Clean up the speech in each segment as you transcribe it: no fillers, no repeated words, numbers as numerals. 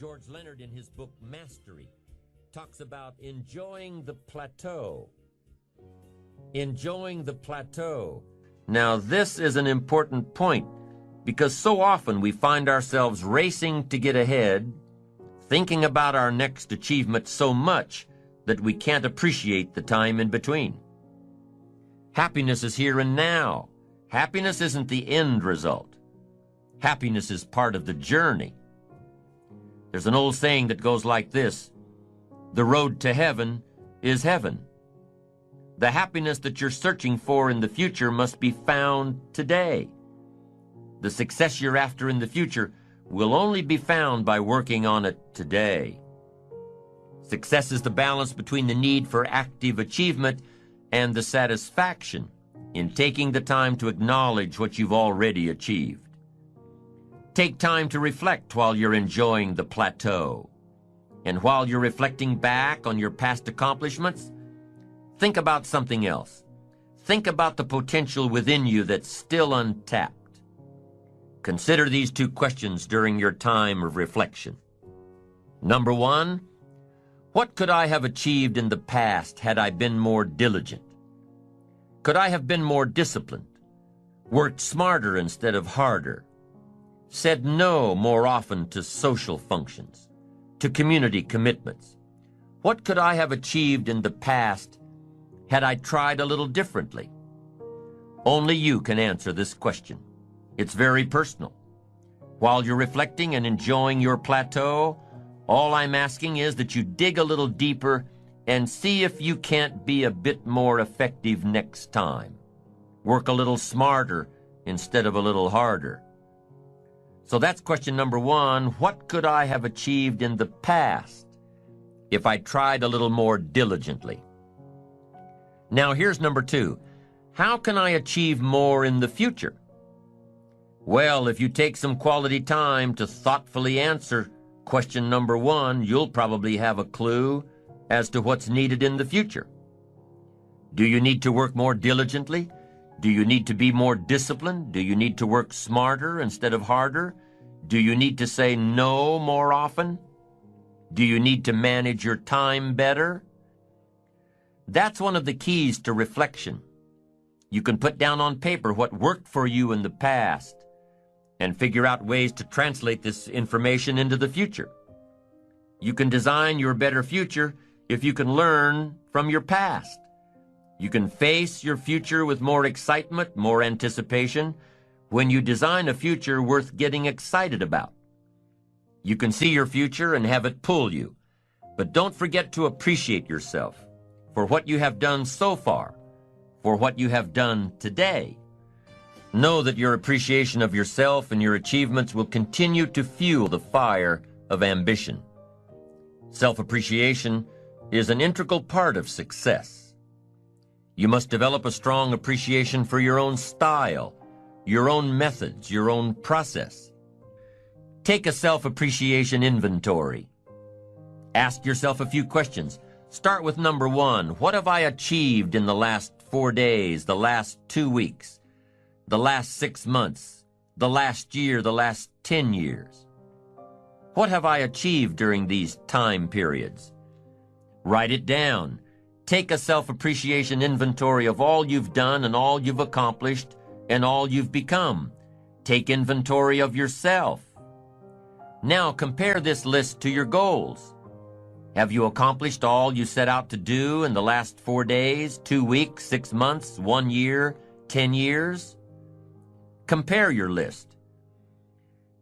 George Leonard, in his book Mastery, talks about enjoying the plateau. Enjoying the plateau. Now, this is an important point because so often we find ourselves racing to get ahead, thinking about our next achievement so much that we can't appreciate the time in between. Happiness is here and now. Happiness isn't the end result. Happiness is part of the journey. There's an old saying that goes like this: the road to heaven is heaven. The happiness that you're searching for in the future must be found today. The success you're after in the future will only be found by working on it today. Success is the balance between the need for active achievement and the satisfaction in taking the time to acknowledge what you've already achieved. Take time to reflect while you're enjoying the plateau. And while you're reflecting back on your past accomplishments, think about something else. Think about the potential within you that's still untapped. Consider these two questions during your time of reflection. Number one, what could I have achieved in the past had I been more diligent? Could I have been more disciplined, worked smarter instead of harder, said no more often to social functions, to community commitments? What could I have achieved in the past had I tried a little differently? Only you can answer this question. It's very personal. While you're reflecting and enjoying your plateau, all I'm asking is that you dig a little deeper and see if you can't be a bit more effective next time. Work a little smarter instead of a little harder. So that's question number one. What could I have achieved in the past if I tried a little more diligently? Now here's number two. How can I achieve more in the future? Well, if you take some quality time to thoughtfully answer question number one, you'll probably have a clue as to what's needed in the future. Do you need to work more diligently? Do you need to be more disciplined? Do you need to work smarter instead of harder? Do you need to say no more often? Do you need to manage your time better? That's one of the keys to reflection. You can put down on paper what worked for you in the past and figure out ways to translate this information into the future. You can design your better future if you can learn from your past. You can face your future with more excitement, more anticipation, when you design a future worth getting excited about. You can see your future and have it pull you, but don't forget to appreciate yourself for what you have done so far, for what you have done today. Know that your appreciation of yourself and your achievements will continue to fuel the fire of ambition. Self-appreciation is an integral part of success. You must develop a strong appreciation for your own style, your own methods, your own process. Take a self-appreciation inventory. Ask yourself a few questions. Start with number one. What have I achieved in the last 4 days, the last 2 weeks, the last 6 months, the last year, the last 10 years? What have I achieved during these time periods? Write it down. Take a self-appreciation inventory of all you've done and all you've accomplished and all you've become. Take inventory of yourself. Now compare this list to your goals. Have you accomplished all you set out to do in the last 4 days, 2 weeks, 6 months, 1 year, 10 years? Compare your list.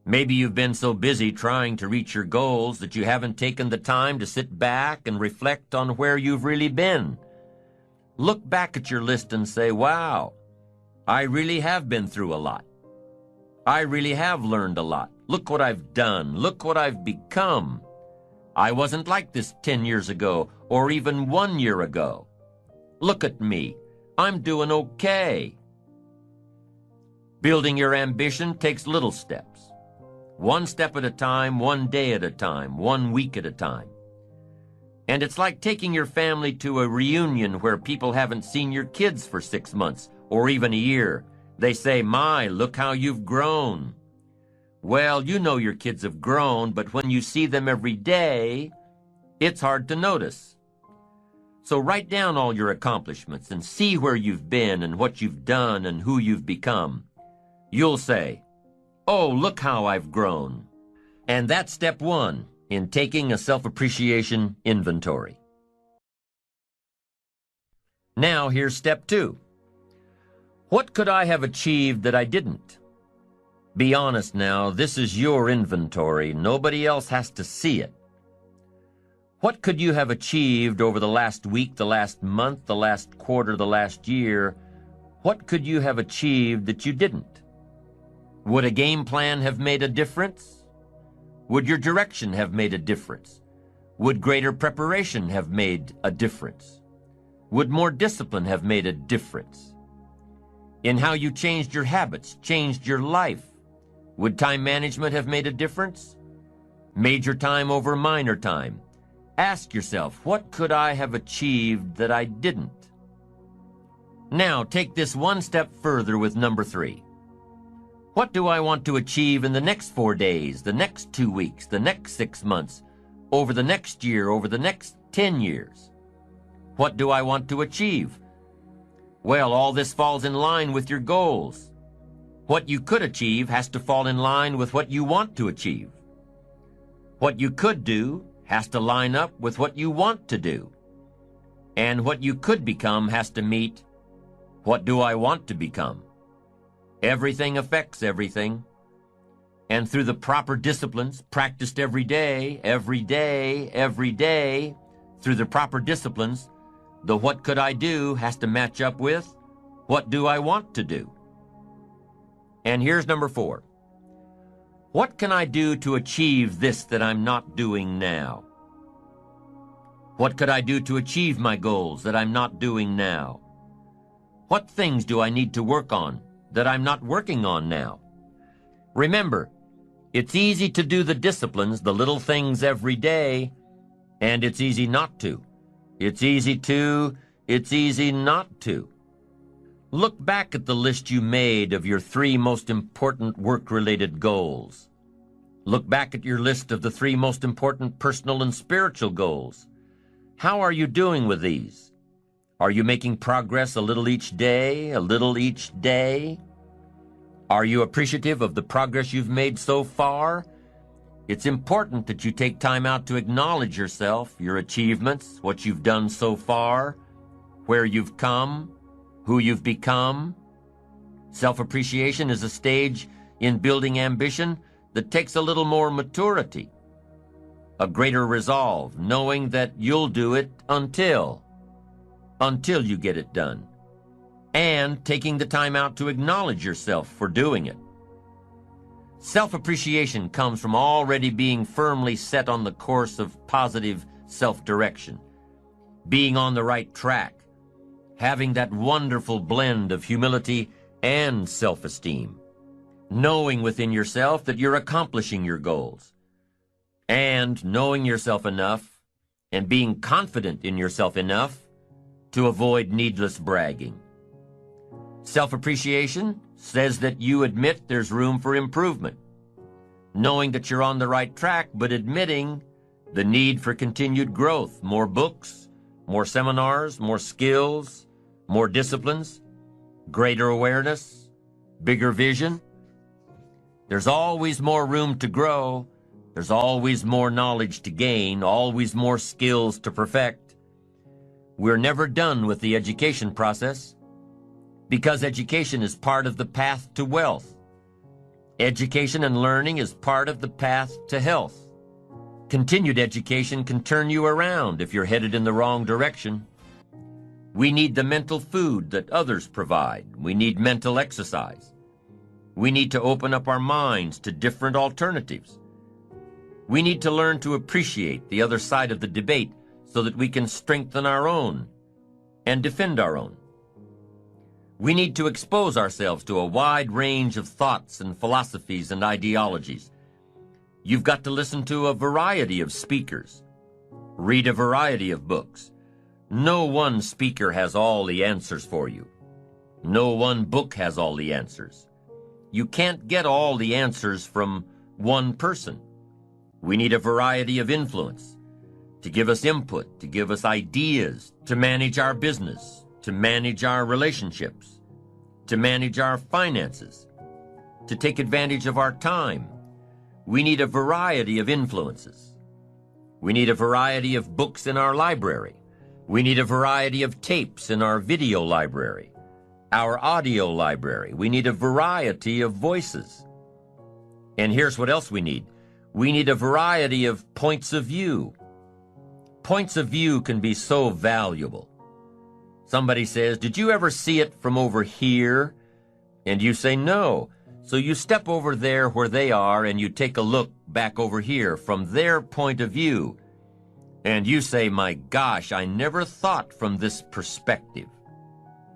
Maybe you've been so busy trying to reach your goals that you haven't taken the time to sit back and reflect on where you've really been. Look back at your list and say, wow, I really have been through a lot. I really have learned a lot. Look what I've done. Look what I've become. I wasn't like this 10 years ago or even 1 year ago. Look at me. I'm doing okay. Building your ambition takes little steps. 1 step at a time, 1 day at a time, 1 week at a time. And it's like taking your family to a reunion where people haven't seen your kids for 6 months or even a year. They say, my, look how you've grown. Well, you know your kids have grown, but when you see them every day, it's hard to notice. So write down all your accomplishments and see where you've been and what you've done and who you've become. You'll say, "Oh, look how I've grown." And that's step one in taking a self-appreciation inventory. Now here's step two. What could I have achieved that I didn't? Be honest now, this is your inventory. Nobody else has to see it. What could you have achieved over the last week, the last month, the last quarter, the last year? What could you have achieved that you didn't? Would a game plan have made a difference? Would your direction have made a difference? Would greater preparation have made a difference? Would more discipline have made a difference? In how you changed your habits, changed your life? Would time management have made a difference? Major time over minor time? Ask yourself, what could I have achieved that I didn't? Now, take this one step further with number 3. What do I want to achieve in the next 4 days, the next 2 weeks, the next 6 months, over the next year, over the next 10 years? What do I want to achieve? Well, all this falls in line with your goals. What you could achieve has to fall in line with what you want to achieve. What you could do has to line up with what you want to do. And what you could become has to meet, what do I want to become? Everything affects everything. And through the proper disciplines, practiced every day, through the proper disciplines, the what could I do has to match up with what do I want to do. And here's number 4. What can I do to achieve this that I'm not doing now? What could I do to achieve my goals that I'm not doing now? What things do I need to work on that I'm not working on now? Remember, it's easy to do the disciplines, the little things every day, and it's easy not to. It's easy not to. Look back at the list you made of your 3 most important work-related goals. Look back at your list of the 3 most important personal and spiritual goals. How are you doing with these? Are you making progress a little each day, a little each day? Are you appreciative of the progress you've made so far? It's important that you take time out to acknowledge yourself, your achievements, what you've done so far, where you've come, who you've become. Self-appreciation is a stage in building ambition that takes a little more maturity, a greater resolve, knowing that you'll do it until you get it done, and taking the time out to acknowledge yourself for doing it. Self-appreciation comes from already being firmly set on the course of positive self-direction, being on the right track, having that wonderful blend of humility and self-esteem, knowing within yourself that you're accomplishing your goals, and knowing yourself enough and being confident in yourself enough to avoid needless bragging. Self-appreciation says that you admit there's room for improvement, knowing that you're on the right track, but admitting the need for continued growth, more books, more seminars, more skills, more disciplines, greater awareness, bigger vision. There's always more room to grow. There's always more knowledge to gain, always more skills to perfect. We're never done with the education process, because education is part of the path to wealth. Education and learning is part of the path to health. Continued education can turn you around if you're headed in the wrong direction. We need the mental food that others provide. We need mental exercise. We need to open up our minds to different alternatives. We need to learn to appreciate the other side of the debate so that we can strengthen our own and defend our own. We need to expose ourselves to a wide range of thoughts and philosophies and ideologies. You've got to listen to a variety of speakers, read a variety of books. No one speaker has all the answers for you. No one book has all the answers. You can't get all the answers from one person. We need a variety of influence to give us input, to give us ideas, to manage our business, to manage our relationships, to manage our finances, to take advantage of our time. We need a variety of influences. We need a variety of books in our library. We need a variety of tapes in our video library, our audio library. We need a variety of voices. And here's what else we need. We need a variety of points of view. Points of view can be so valuable. Somebody says, "Did you ever see it from over here?" And you say, "No." So you step over there where they are and you take a look back over here from their point of view. And you say, "My gosh, I never thought from this perspective.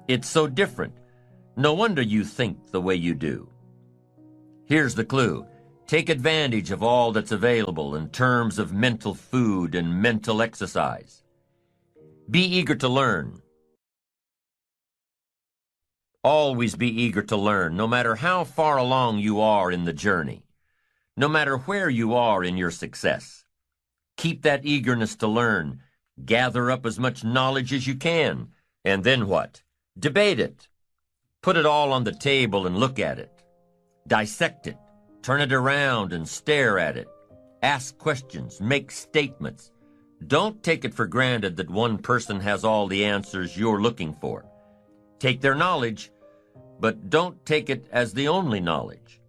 It's so different. No wonder you think the way you do." Here's the clue. Take advantage of all that's available in terms of mental food and mental exercise. Be eager to learn. Always be eager to learn, no matter how far along you are in the journey, no matter where you are in your success. Keep that eagerness to learn. Gather up as much knowledge as you can. And then what? Debate it. Put it all on the table and look at it. Dissect it. Turn it around and stare at it. Ask questions. Make statements. Don't take it for granted that one person has all the answers you're looking for. Take their knowledge, but don't take it as the only knowledge.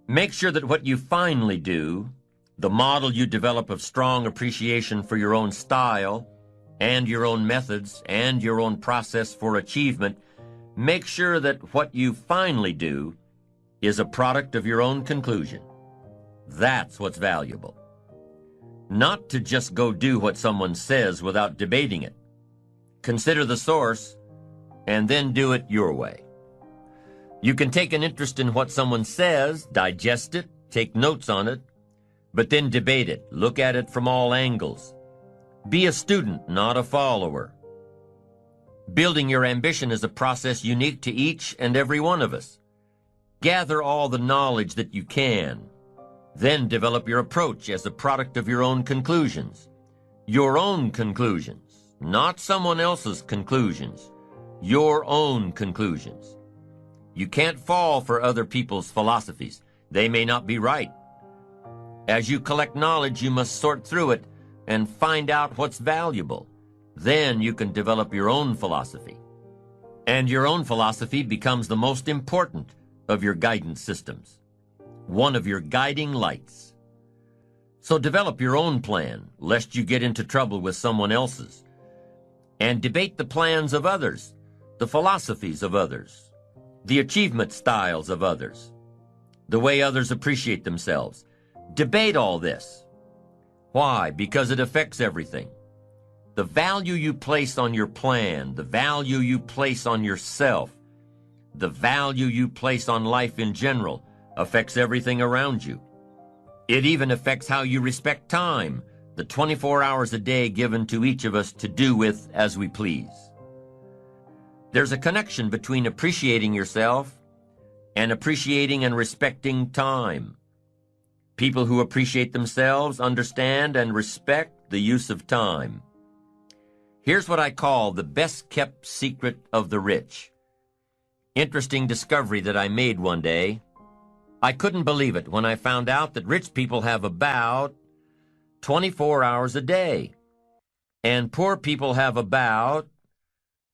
Make sure that what you finally do, the model you develop of strong appreciation for your own style and your own methods and your own process for achievement, make sure that what you finally do is a product of your own conclusion. That's what's valuable. Not to just go do what someone says without debating it. Consider the source and then do it your way. You can take an interest in what someone says, digest it, take notes on it, but then debate it. Look at it from all angles. Be a student, not a follower. Building your ambition is a process unique to each and every one of us. Gather all the knowledge that you can. Then develop your approach as a product of your own conclusions. Your own conclusions, not someone else's conclusions. Your own conclusions. You can't fall for other people's philosophies. They may not be right. As you collect knowledge, you must sort through it and find out what's valuable. Then you can develop your own philosophy. And your own philosophy becomes the most important of your guidance systems, one of your guiding lights. So develop your own plan, lest you get into trouble with someone else's. And debate the plans of others, the philosophies of others, the achievement styles of others, the way others appreciate themselves. Debate all this. Why? Because it affects everything. The value you place on your plan, the value you place on yourself, the value you place on life in general affects everything around you. It even affects how you respect time, the 24 hours a day given to each of us to do with as we please. There's a connection between appreciating yourself and appreciating and respecting time. People who appreciate themselves understand and respect the use of time. Here's what I call the best-kept secret of the rich. Interesting discovery that I made one day. I couldn't believe it when I found out that rich people have about 24 hours a day, and poor people have about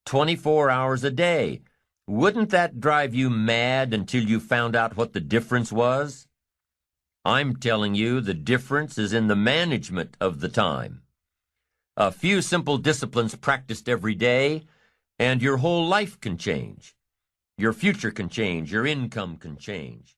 24 hours a day. Wouldn't that drive you mad until you found out what the difference was? I'm telling you, the difference is in the management of the time. A few simple disciplines practiced every day, and your whole life can change. Your future can change. Your income can change.